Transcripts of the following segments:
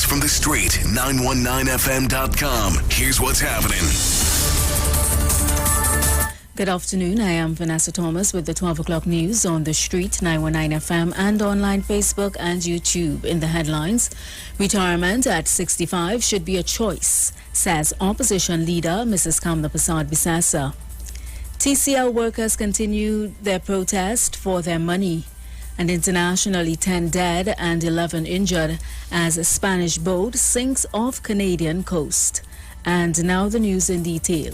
from the street, 919fm.com. Here's what's happening. Good afternoon. I am Vanessa Thomas with the 12 o'clock news on the street, 919 FM, and online Facebook and YouTube. In the headlines, retirement at 65 should be a choice, says opposition leader Mrs. Kamla Prasad-Bisasa. TCL workers continue their protest for their money. And internationally, 10 dead and 11 injured as a Spanish boat sinks off Canadian coast. And now the news in detail.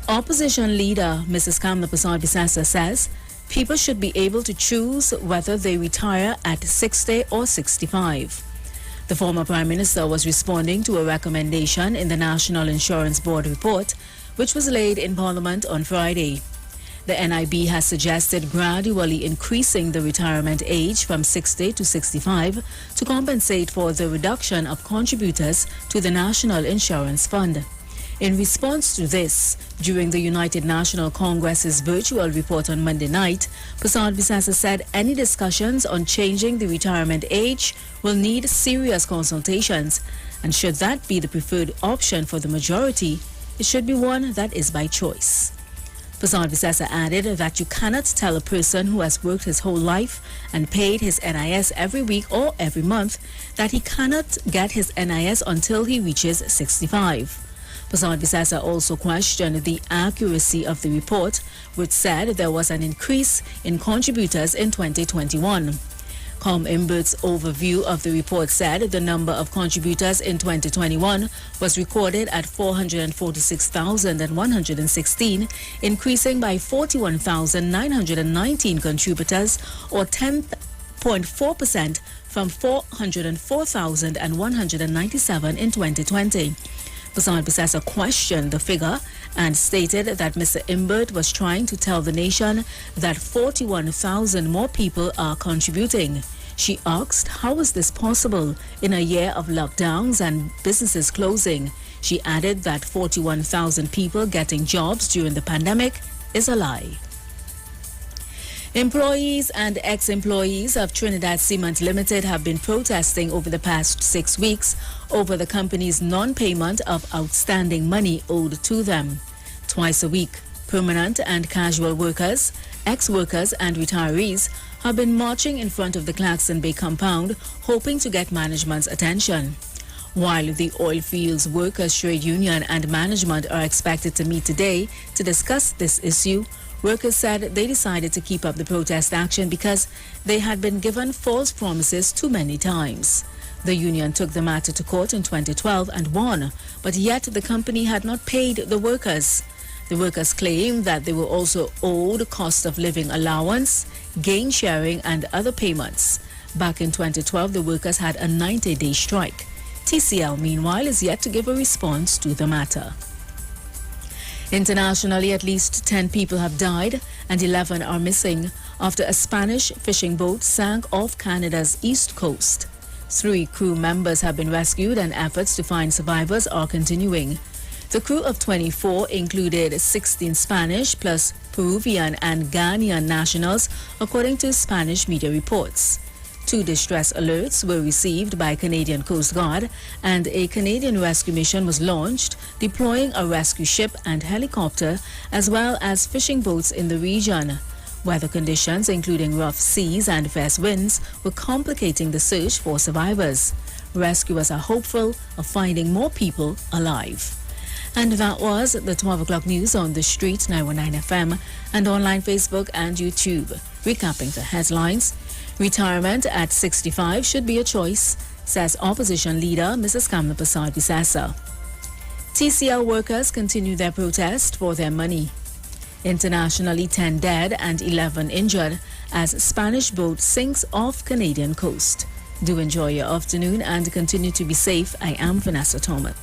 Opposition leader Mrs. Kamla Prasad-Bisasa says people should be able to choose whether they retire at 60 or 65. The former Prime Minister was responding to a recommendation in the National Insurance Board report, which was laid in Parliament on Friday. The NIB has suggested gradually increasing the retirement age from 60 to 65 to compensate for the reduction of contributors to the National Insurance Fund. In response to this, during the United National Congress's virtual report on Monday night, Prasad-Bisasa said any discussions on changing the retirement age will need serious consultations, and should that be the preferred option for the majority, it should be one that is by choice. Prasad-Bisasa added that you cannot tell a person who has worked his whole life and paid his NIS every week or every month that he cannot get his NIS until he reaches 65. Prasad-Bisasa also questioned the accuracy of the report, which said there was an increase in contributors in 2021. ComImbert's overview of the report said the number of contributors in 2021 was recorded at 446,116, increasing by 41,919 contributors, or 10.4% from 404,197 in 2020. Prasad-Bisasa questioned the figure and stated that Mr. Imbert was trying to tell the nation that 41,000 more people are contributing. She asked, how is this possible in a year of lockdowns and businesses closing? She added that 41,000 people getting jobs during the pandemic is a lie. Employees and ex-employees of Trinidad Cement Limited have been protesting over the past 6 weeks over the company's non-payment of outstanding money owed to them. Twice a week, permanent and casual workers, ex-workers and retirees have been marching in front of the Clarkson Bay compound, hoping to get management's attention. While the Oilfields Workers Trade Union and management are expected to meet today to discuss this issue, workers said they decided to keep up the protest action because they had been given false promises too many times. The union took the matter to court in 2012 and won, but yet the company had not paid the workers. The workers claimed that they were also owed cost of living allowance, gain sharing and other payments. Back in 2012, the workers had a 90-day strike. TCL, meanwhile, is yet to give a response to the matter. Internationally, at least 10 people have died and 11 are missing after a Spanish fishing boat sank off Canada's east coast. 3 crew members have been rescued and efforts to find survivors are continuing. The crew of 24 included 16 Spanish plus Peruvian and Ghanaian nationals, according to Spanish media reports. 2 distress alerts were received by Canadian Coast Guard and a Canadian rescue mission was launched, deploying a rescue ship and helicopter as well as fishing boats in the region. Weather conditions, including rough seas and fierce winds, were complicating the search for survivors. Rescuers are hopeful of finding more people alive. And that was the 12 o'clock news on the street, 919 FM, and online Facebook and YouTube. Recapping the headlines. Retirement at 65 should be a choice, says opposition leader Mrs. Kamla Prasad-Bisasa. TCL workers continue their protest for their money. Internationally, 10 dead and 11 injured as Spanish boat sinks off Canadian coast. Do enjoy your afternoon and continue to be safe. I am Vanessa Thomas.